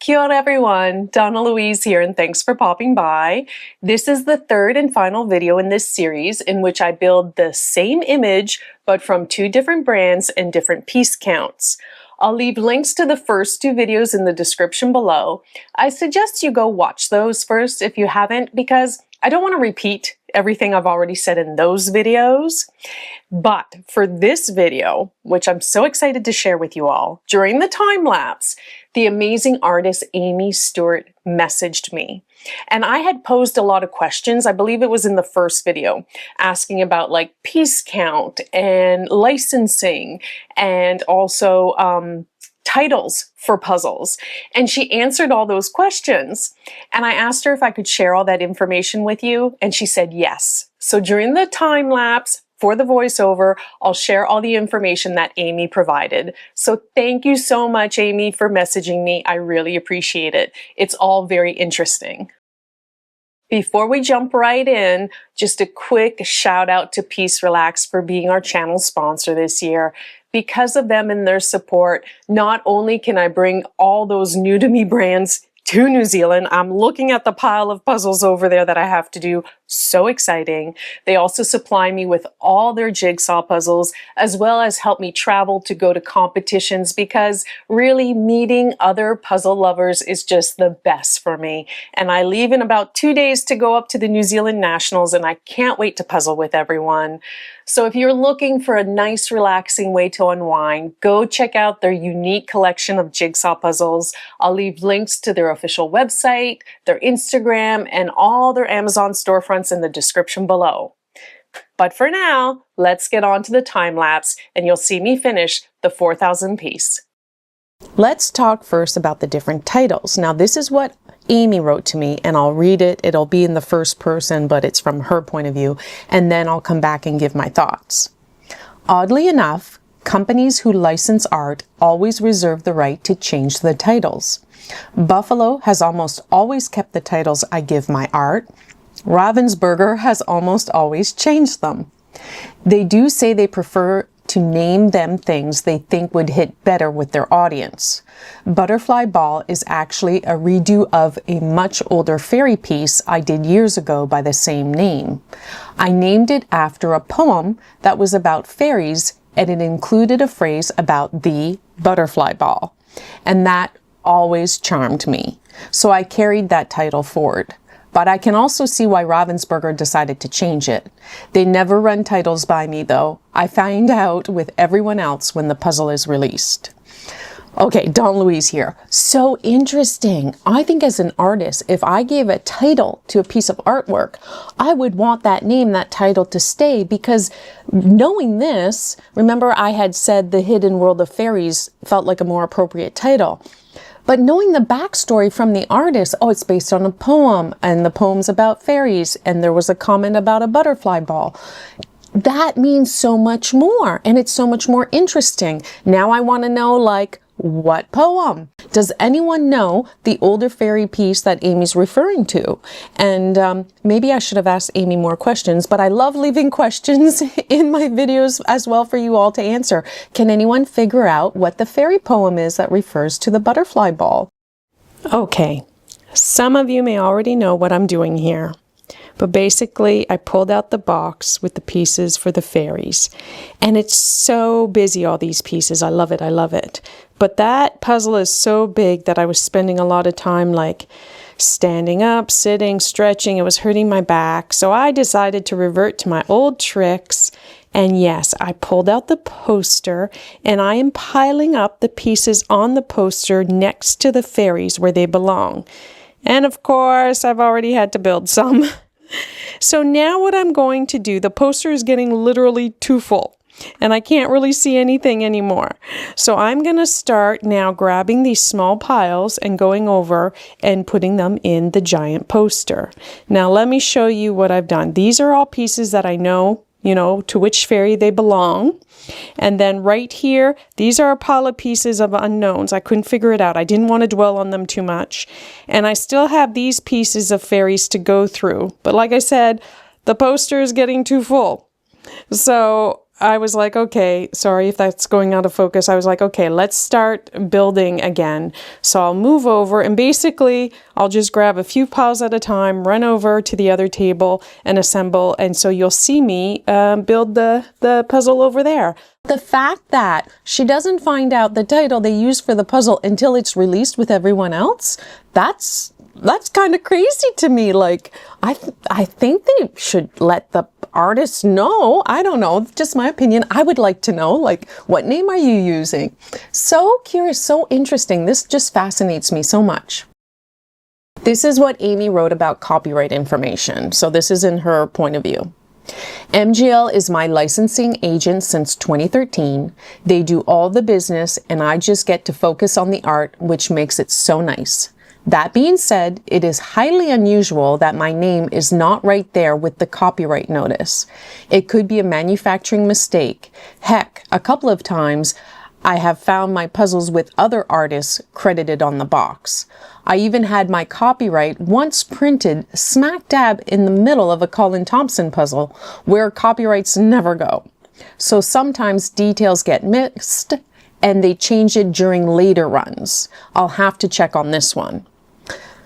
Kia ora everyone, Donnalouise here and thanks for popping by. This is the third and final video in this series in which I build the same image but from two different brands and different piece counts. I'll leave links to the first two videos in the description below. I suggest you go watch those first if you haven't because I don't want to repeat everything I've already said in those videos. But for this video, which I'm so excited to share with you all, during the time lapse, the amazing artist Aimee Stewart messaged me. And I had posed a lot of questions, I believe it was in the first video, asking about like piece count and licensing and also titles for puzzles. And she answered all those questions. And I asked her if I could share all that information with you, and she said yes. So during the time lapse, for the voiceover, I'll share all the information that Aimee provided. So thank you so much, Aimee, for messaging me. I really appreciate it. It's all very interesting. Before we jump right in, just a quick shout out to Peace Relax for being our channel sponsor this year. Because of them and their support, not only can I bring all those new to me brands to New Zealand, I'm looking at the pile of puzzles over there that I have to do. So exciting. They also supply me with all their Jigsaw puzzles, as well as help me travel to go to competitions because really meeting other puzzle lovers is just the best for me. And I leave in about 2 days to go up to the New Zealand Nationals, and I can't wait to puzzle with everyone. So if you're looking for a nice, relaxing way to unwind, go check out their unique collection of Jigsaw puzzles. I'll leave links to their official website, their Instagram, and all their Amazon storefronts in the description below. But for now, let's get on to the time lapse and you'll see me finish the 4,000 piece. Let's talk first about the different titles. Now this is what Aimee wrote to me and I'll read it. It'll be in the first person, but it's from her point of view, and then I'll come back and give my thoughts. Oddly enough, companies who license art always reserve the right to change the titles. Buffalo has almost always kept the titles I give my art. Ravensburger has almost always changed them. They do say they prefer to name them things they think would hit better with their audience. Butterfly Ball is actually a redo of a much older fairy piece I did years ago by the same name. I named it after a poem that was about fairies, and it included a phrase about the butterfly ball. And that always charmed me. So I carried that title forward. But I can also see why Ravensburger decided to change it. They never run titles by me though. I find out with everyone else when the puzzle is released. Okay, Donnalouise here. So interesting. I think as an artist, if I gave a title to a piece of artwork, I would want that name, that title to stay, because knowing this, remember I had said The Hidden World of Fairies felt like a more appropriate title. But knowing the backstory from the artist, oh, it's based on a poem, and the poem's about fairies, and there was a comment about a butterfly ball. That means so much more, and it's so much more interesting. Now I want to know, like, what poem? Does anyone know the older fairy piece that Aimee's referring to? And maybe I should have asked Aimee more questions, but I love leaving questions in my videos as well for you all to answer. Can anyone figure out what the fairy poem is that refers to the butterfly ball? Okay, some of you may already know what I'm doing here. But basically, I pulled out the box with the pieces for the fairies. And it's so busy, all these pieces. I love it, I love it. But that puzzle is so big that I was spending a lot of time like standing up, sitting, stretching. It was hurting my back. So I decided to revert to my old tricks. And yes, I pulled out the poster and I am piling up the pieces on the poster next to the fairies where they belong. And of course, I've already had to build some. So now what I'm going to do, the poster is getting literally too full and I can't really see anything anymore. So I'm going to start now grabbing these small piles and going over and putting them in the giant poster. Now let me show you what I've done. These are all pieces that I know, to which fairy they belong. And then right here, these are a pile of pieces of unknowns. I couldn't figure it out. I didn't want to dwell on them too much. And I still have these pieces of fairies to go through. But like I said, the poster is getting too full. So I was like, okay, sorry if that's going out of focus. I was like, okay, let's start building again. So I'll move over and basically I'll just grab a few piles at a time, run over to the other table and assemble. And so you'll see me build the puzzle over there. The fact that she doesn't find out the title they use for the puzzle until it's released with everyone else, that's kind of crazy to me. Like, I think they should let the artists know. I don't know, just my opinion. I would like to know, like, what name are you using? So curious, so interesting. This just fascinates me so much. This is what Aimee wrote about copyright information. So this is in her point of view. MGL is my licensing agent since 2013. They do all the business and I just get to focus on the art, which makes it so nice. That being said, it is highly unusual that my name is not right there with the copyright notice. It could be a manufacturing mistake. Heck, a couple of times I have found my puzzles with other artists credited on the box. I even had my copyright once printed smack dab in the middle of a Colin Thompson puzzle, where copyrights never go. So sometimes details get mixed and they change it during later runs. I'll have to check on this one.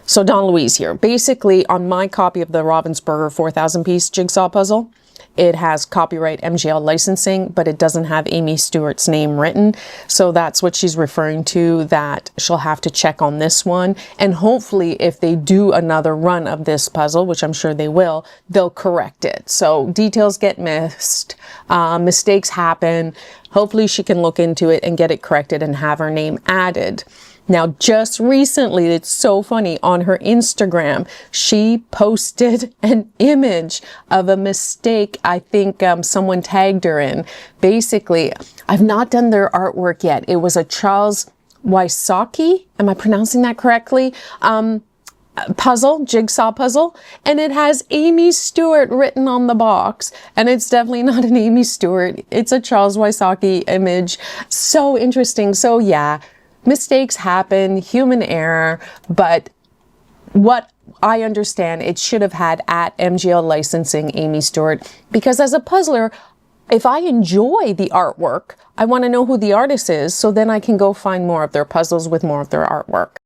So Donnalouise here. Basically, on my copy of the Ravensburger 4,000 piece jigsaw puzzle, it has copyright MGL licensing, but it doesn't have Aimee Stewart's name written. So that's what she's referring to, that she'll have to check on this one. And hopefully if they do another run of this puzzle, which I'm sure they will, they'll correct it. So details get missed, mistakes happen. Hopefully she can look into it and get it corrected and have her name added. Now, just recently, it's so funny, on her Instagram, she posted an image of a mistake I think someone tagged her in. Basically, I've not done their artwork yet. It was a Charles Wysocki, am I pronouncing that correctly? Puzzle, jigsaw puzzle, and it has Aimee Stewart written on the box, and it's definitely not an Aimee Stewart. It's a Charles Wysocki image. So interesting. So yeah. Mistakes happen, human error, but what I understand, it should have had at MGL licensing Aimee Stewart, because as a puzzler, if I enjoy the artwork, I want to know who the artist is, so then I can go find more of their puzzles with more of their artwork.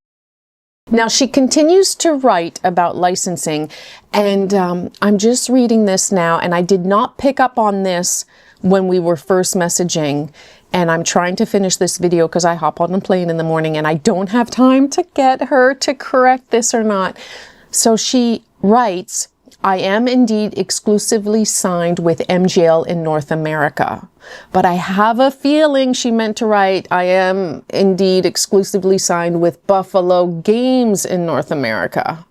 Now she continues to write about licensing, and I'm just reading this now, and I did not pick up on this when we were first messaging. And I'm trying to finish this video because I hop on a plane in the morning and I don't have time to get her to correct this or not. So she writes, I am indeed exclusively signed with MGL in North America. But I have a feeling she meant to write, I am indeed exclusively signed with Buffalo Games in North America.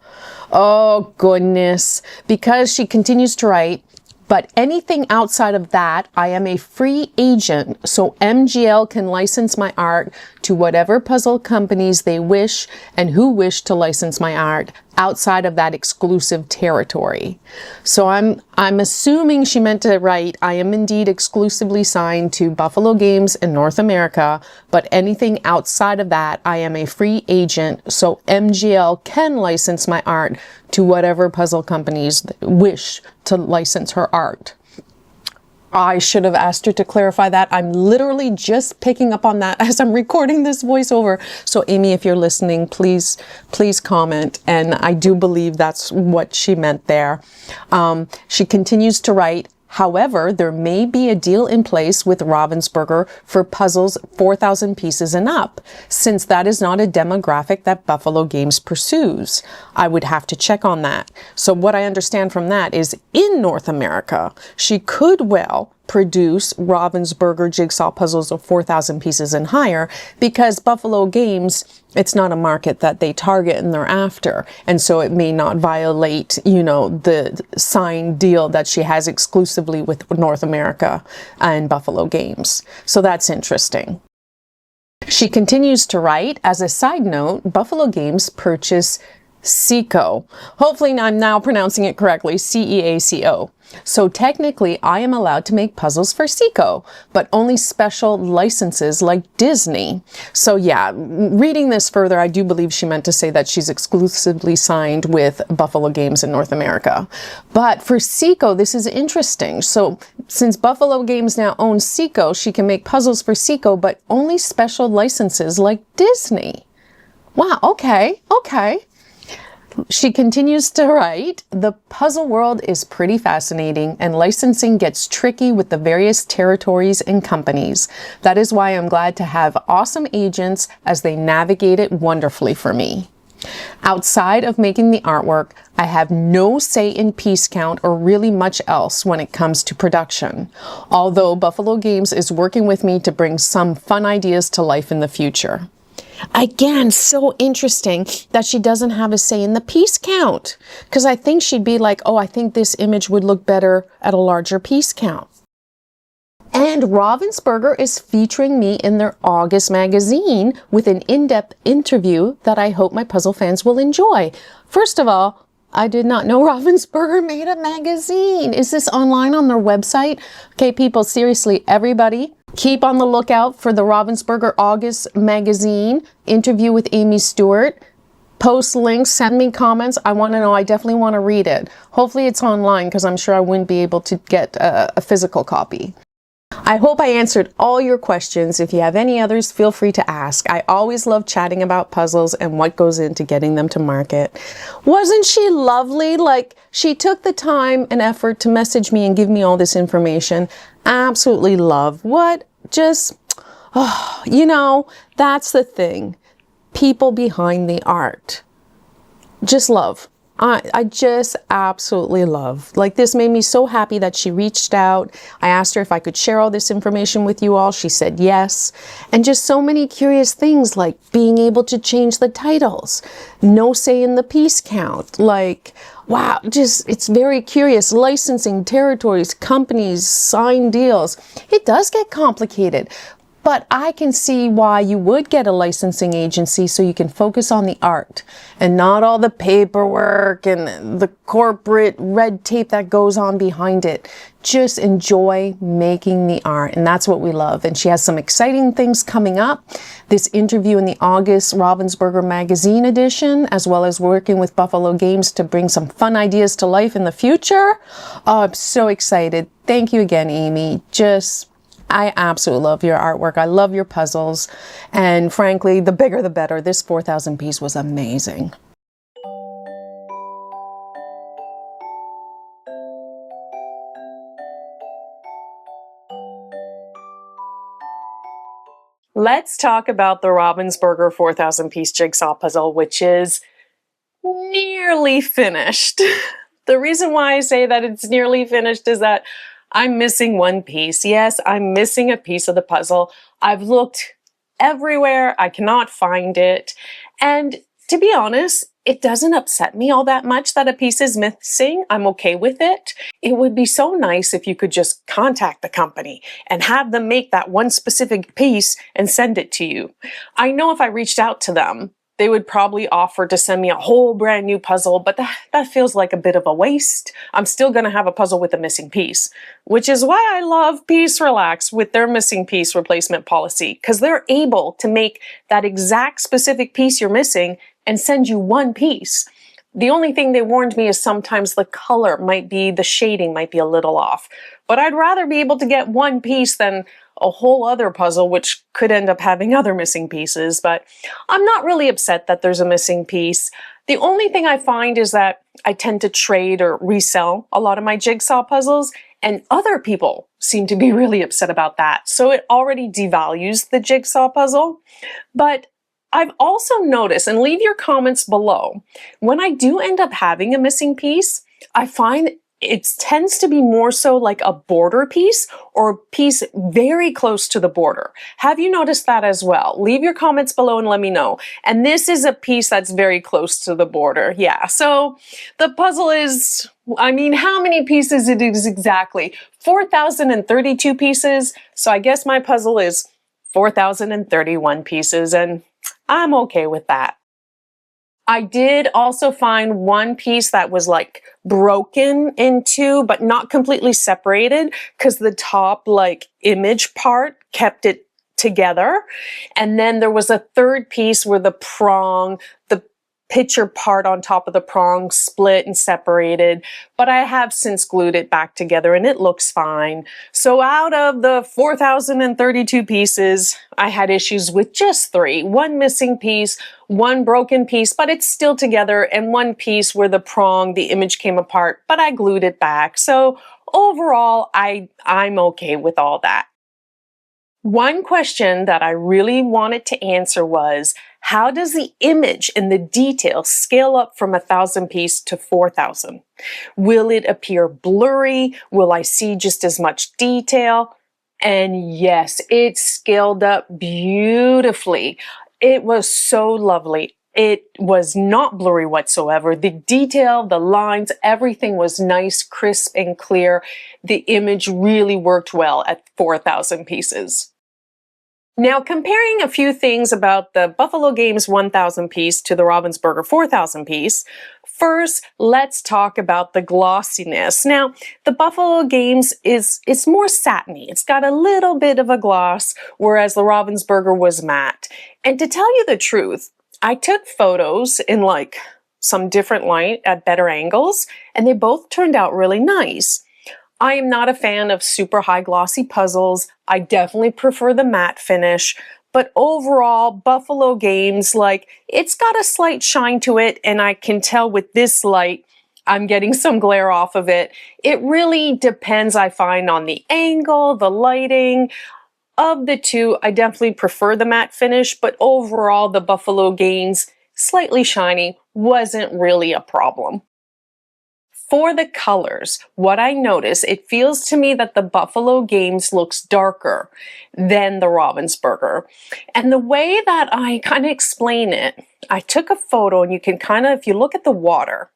Oh goodness, because she continues to write, but anything outside of that, I am a free agent, so MGL can license my art to whatever puzzle companies they wish and who wish to license my art outside of that exclusive territory. So I'm assuming she meant to write, I am indeed exclusively signed to Buffalo Games in North America, but anything outside of that, I am a free agent, so MGL can license my art to whatever puzzle companies wish to license her art. I should have asked her to clarify that. I'm literally just picking up on that as I'm recording this voiceover. So Aimee, if you're listening, please comment. And I do believe that's what she meant there. She continues to write, however, there may be a deal in place with Ravensburger for puzzles 4,000 pieces and up, since that is not a demographic that Buffalo Games pursues. I would have to check on that. So what I understand from that is in North America, she could well produce Ravensburger jigsaw puzzles of 4,000 pieces and higher, because Buffalo Games, it's not a market that they target and they're after. And so it may not violate, you know, the signed deal that she has exclusively with North America and Buffalo Games. So that's interesting. She continues to write, as a side note, Buffalo Games purchased Ceaco. Hopefully I'm now pronouncing it correctly, C-E-A-C-O. So technically I am allowed to make puzzles for Ceaco, but only special licenses like Disney. So yeah, reading this further, I do believe she meant to say that she's exclusively signed with Buffalo Games in North America. But for Ceaco, this is interesting. So since Buffalo Games now owns Ceaco, she can make puzzles for Ceaco, but only special licenses like Disney. Wow, okay. She continues to write, the puzzle world is pretty fascinating and licensing gets tricky with the various territories and companies. That is why I'm glad to have awesome agents as they navigate it wonderfully for me. Outside of making the artwork, I have no say in piece count or really much else when it comes to production, although Buffalo Games is working with me to bring some fun ideas to life in the future. Again, so interesting that she doesn't have a say in the piece count, because I think she'd be like, oh, I think this image would look better at a larger piece count. And Ravensburger is featuring me in their August magazine with an in-depth interview that I hope my puzzle fans will enjoy. First of all, I did not know Ravensburger made a magazine. Is this online on their website? Okay, people, seriously, everybody, keep on the lookout for the Ravensburger August magazine interview with Aimee Stewart. Post links, send me comments. I want to know. I definitely want to read it. Hopefully it's online because I'm sure I wouldn't be able to get a physical copy. I hope I answered all your questions. If you have any others, feel free to ask. I always love chatting about puzzles and what goes into getting them to market. Wasn't she lovely? Like, she took the time and effort to message me and give me all this information. Absolutely love. What? Just, oh, you know, that's the thing. People behind the art. Just love. I just absolutely love. Like, this made me so happy that she reached out. I asked her if I could share all this information with you all. She said yes. And just so many curious things, like being able to change the titles, no say in the piece count. Like, wow, just, it's very curious. Licensing, territories, companies, signed deals. It does get complicated. But I can see why you would get a licensing agency so you can focus on the art and not all the paperwork and the corporate red tape that goes on behind it. Just enjoy making the art, and that's what we love. And she has some exciting things coming up. This interview in the August Ravensburger magazine edition, as well as working with Buffalo Games to bring some fun ideas to life in the future. Oh, I'm so excited. Thank you again, Aimee. I absolutely love your artwork. I love your puzzles. And frankly, the bigger the better. This 4,000 piece was amazing. Let's talk about the Ravensburger 4,000 piece jigsaw puzzle, which is nearly finished. The reason why I say that it's nearly finished is that I'm missing one piece. Yes, I'm missing a piece of the puzzle. I've looked everywhere. I cannot find it. And to be honest, it doesn't upset me all that much that a piece is missing. I'm okay with it. It would be so nice if you could just contact the company and have them make that one specific piece and send it to you. I know if I reached out to them, they would probably offer to send me a whole brand new puzzle, but that feels like a bit of a waste. I'm still going to have a puzzle with a missing piece, which is why I love Piece Relax with their missing piece replacement policy, because they're able to make that exact specific piece you're missing and send you one piece. The only thing they warned me is sometimes the color might be, the shading might be a little off, but I'd rather be able to get one piece than a whole other puzzle, which could end up having other missing pieces. But I'm not really upset that there's a missing piece. The only thing I find is that I tend to trade or resell a lot of my jigsaw puzzles, and other people seem to be really upset about that. So it already devalues the jigsaw puzzle. But I've also noticed, and leave your comments below, when I do end up having a missing piece, I find it tends to be more so like a border piece or a piece very close to the border. Have you noticed that as well? Leave your comments below and let me know. And this is a piece that's very close to the border. Yeah, so the puzzle is, I mean, how many pieces it is exactly? 4,032 pieces. So I guess my puzzle is 4,031 pieces, and I'm okay with that. I did also find one piece that was like broken in two, but not completely separated, because the top like image part kept it together. And then there was a third piece where the picture part on top of the prong split and separated, but I have since glued it back together and it looks fine. So out of the 4,032 pieces, I had issues with just 3. One missing piece, one broken piece, but it's still together, and one piece where the image came apart, but I glued it back. So overall, I'm okay with all that. One question that I really wanted to answer was, how does the image and the detail scale up from 1,000 piece to 4,000? Will it appear blurry? Will I see just as much detail? And yes, it scaled up beautifully. It was so lovely. It was not blurry whatsoever. The detail, the lines, everything was nice, crisp, and clear. The image really worked well at 4,000 pieces. Now, comparing a few things about the Buffalo Games 1,000 piece to the Ravensburger 4,000 piece, first, let's talk about the glossiness. Now, the Buffalo Games it's more satiny. It's got a little bit of a gloss, whereas the Ravensburger was matte. And to tell you the truth, I took photos in like some different light at better angles, and they both turned out really nice. I am not a fan of super high glossy puzzles. I definitely prefer the matte finish, but overall, Buffalo Games, like, it's got a slight shine to it, and I can tell with this light, I'm getting some glare off of it. It really depends, I find, on the angle, the lighting. Of the two, I definitely prefer the matte finish, but overall, the Buffalo Games, slightly shiny, wasn't really a problem. For the colors, what I notice, it feels to me that the Buffalo Games looks darker than the Ravensburger. And the way that I kind of explain it, I took a photo, and you can kind of, if you look at the water,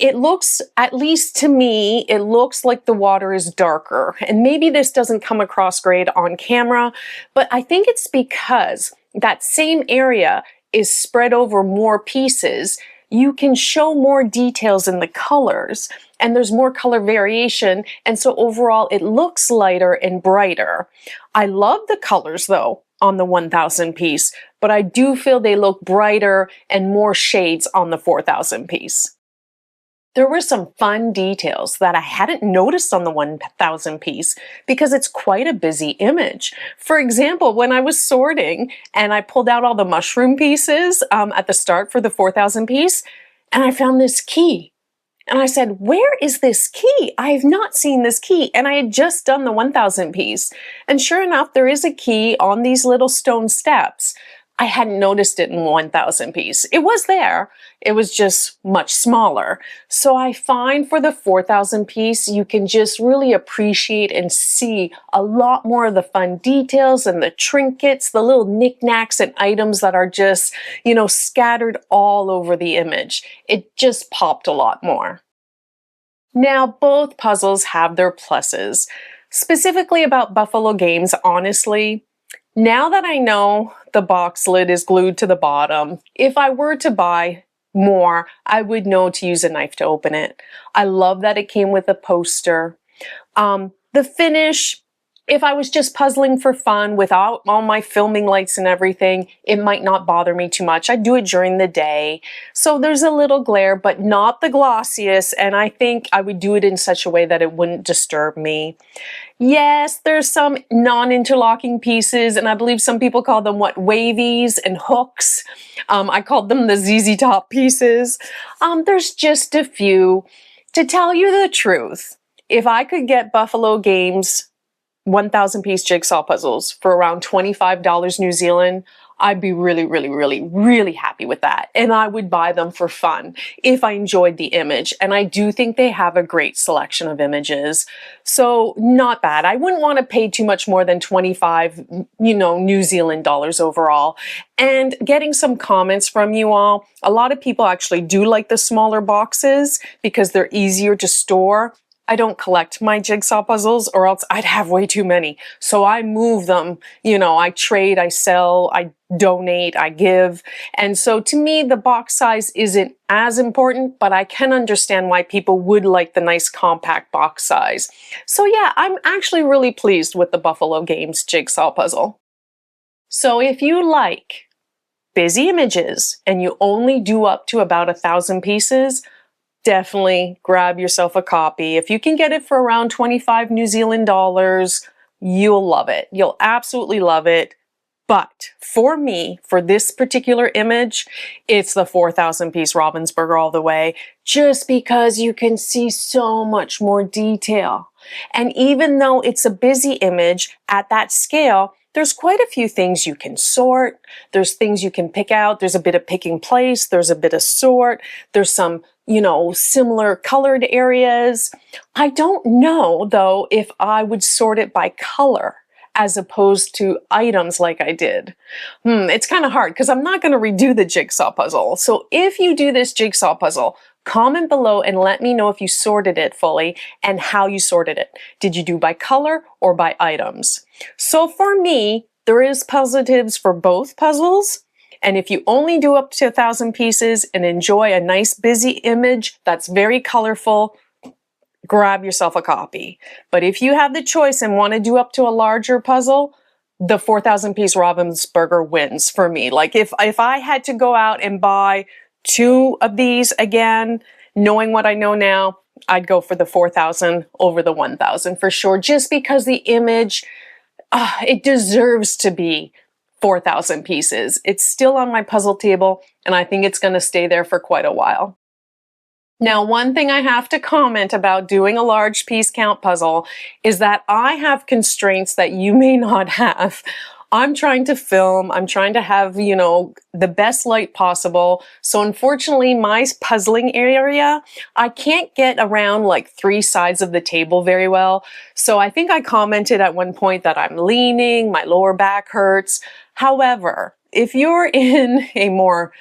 it looks, at least to me, it looks like the water is darker. And maybe this doesn't come across great on camera, but I think it's because that same area is spread over more pieces. You can show more details in the colors, and there's more color variation, and so overall it looks lighter and brighter. I love the colors though on the 1,000 piece, but I do feel they look brighter and more shades on the 4,000 piece. There were some fun details that I hadn't noticed on the 1,000 piece because it's quite a busy image. For example, when I was sorting and I pulled out all the mushroom pieces at the start for the 4,000 piece, and I found this key. And I said, where is this key? I have not seen this key. And I had just done the 1,000 piece. And sure enough, there is a key on these little stone steps. I hadn't noticed it in 1,000 piece. It was there. It was just much smaller. So I find for the 4,000 piece, you can just really appreciate and see a lot more of the fun details and the trinkets, the little knickknacks and items that are just, scattered all over the image. It just popped a lot more. Now, both puzzles have their pluses. Specifically about Buffalo Games, honestly, now that I know the box lid is glued to the bottom, if I were to buy more, I would know to use a knife to open it. I love that it came with a poster. The finish, if I was just puzzling for fun without all my filming lights and everything, it might not bother me too much. I do it during the day. So there's a little glare, but not the glossiest, and I think I would do it in such a way that it wouldn't disturb me. Yes, there's some non-interlocking pieces, and I believe some people call them wavies and hooks. I called them the ZZ Top pieces. There's just a few. To tell you the truth, if I could get Buffalo Games 1,000 piece jigsaw puzzles for around $25 New Zealand, I'd be really, really, really, really happy with that. And I would buy them for fun if I enjoyed the image. And I do think they have a great selection of images. So not bad. I wouldn't want to pay too much more than 25, New Zealand dollars overall. And getting some comments from you all, a lot of people actually do like the smaller boxes because they're easier to store. I don't collect my jigsaw puzzles or else I'd have way too many. So I move them, you know, I trade, I sell, I donate, I give. And so to me, the box size isn't as important, but I can understand why people would like the nice compact box size. So yeah, I'm actually really pleased with the Buffalo Games jigsaw puzzle. So if you like busy images and you only do up to about 1,000 pieces, definitely grab yourself a copy. If you can get it for around 25 New Zealand dollars, you'll love it. You'll absolutely love it. But for me, for this particular image, it's the 4,000 piece Ravensburger all the way, just because you can see so much more detail. And even though it's a busy image at that scale, there's quite a few things you can sort. There's things you can pick out. There's a bit of picking place. There's a bit of sort. There's some, you know, similar colored areas. I don't know, though, if I would sort it by color as opposed to items like I did. It's kind of hard because I'm not going to redo the jigsaw puzzle. So if you do this jigsaw puzzle, comment below and let me know if you sorted it fully and how you sorted it. Did you do by color or by items? So for me, there is positives for both puzzles. And if you only do up to 1,000 pieces and enjoy a nice busy image that's very colorful, grab yourself a copy. But if you have the choice and want to do up to a larger puzzle, the 4,000 piece Ravensburger wins for me. Like if I had to go out and buy 2 of these again, knowing what I know now, I'd go for the 4,000 over the 1,000 for sure, just because the image, it deserves to be 4,000 pieces. It's still on my puzzle table, and I think it's going to stay there for quite a while. Now, one thing I have to comment about doing a large piece count puzzle is that I have constraints that you may not have. I'm trying to film, I'm trying to have, you know, the best light possible. So unfortunately, my puzzling area, I can't get around like 3 sides of the table very well. So I think I commented at one point that I'm leaning, my lower back hurts. However, if you're in a more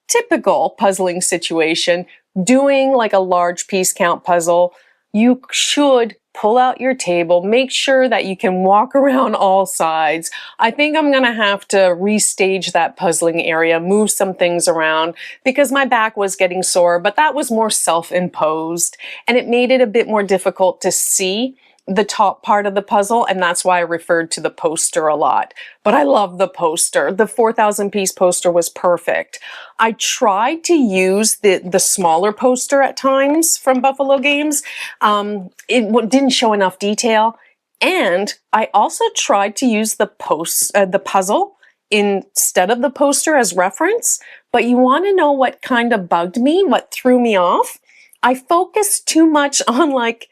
typical puzzling situation, doing like a large piece count puzzle, you should pull out your table, make sure that you can walk around all sides. I think I'm gonna have to restage that puzzling area, move some things around because my back was getting sore, but that was more self-imposed and it made it a bit more difficult to see the top part of the puzzle, and that's why I referred to the poster a lot. But I love the poster. The 4,000 piece poster was perfect. I tried to use the smaller poster at times from Buffalo Games. It didn't show enough detail. And I also tried to use the puzzle instead of the poster as reference. But you want to know what kind of bugged me, what threw me off? I focused too much on like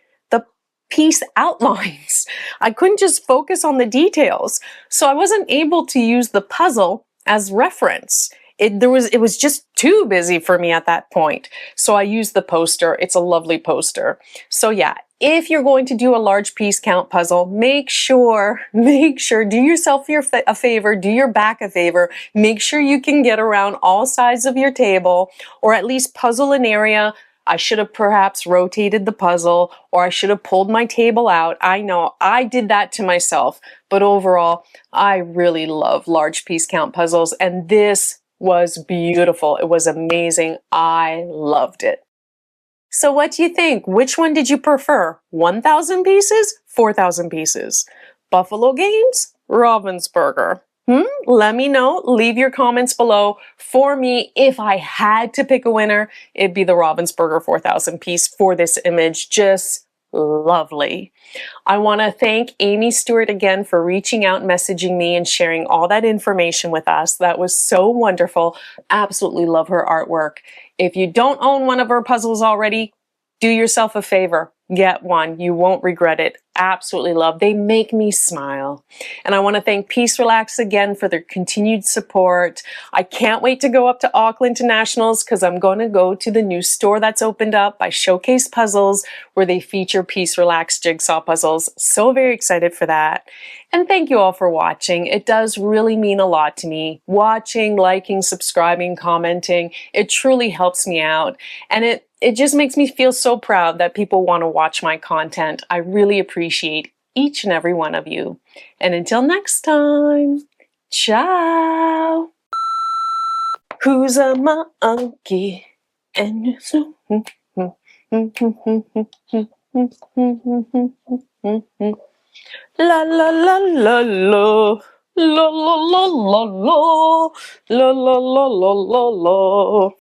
piece outlines. I couldn't just focus on the details. So I wasn't able to use the puzzle as reference. It was just too busy for me at that point. So I used the poster. It's a lovely poster. So yeah, if you're going to do a large piece count puzzle, make sure, do yourself a favor, do your back a favor, make sure you can get around all sides of your table, or at least puzzle an area. I should have perhaps rotated the puzzle, or I should have pulled my table out. I know I did that to myself, but overall, I really love large piece count puzzles, and this was beautiful. It was amazing. I loved it. So what do you think? Which one did you prefer? 1,000 pieces? 4,000 pieces? Buffalo Games? Ravensburger? Let me know. Leave your comments below. For me, if I had to pick a winner, it'd be the Ravensburger 4,000 piece for this image. Just lovely. I want to thank Aimee Stewart again for reaching out, messaging me, and sharing all that information with us. That was so wonderful. Absolutely love her artwork. If you don't own one of her puzzles already, do yourself a favor. Get one. You won't regret it. Absolutely love. They make me smile. And I want to thank Peace Relax again for their continued support. I can't wait to go up to Auckland to Nationals because I'm going to go to the new store that's opened up by Showcase Puzzles where they feature Peace Relax jigsaw puzzles. So very excited for that. And thank you all for watching. It does really mean a lot to me. Watching, liking, subscribing, commenting. It truly helps me out. And it It just makes me feel so proud that people want to watch my content. I really appreciate each and every one of you. And until next time, ciao! Who's a monkey? And la la la la la. La la la la la la la la la la la.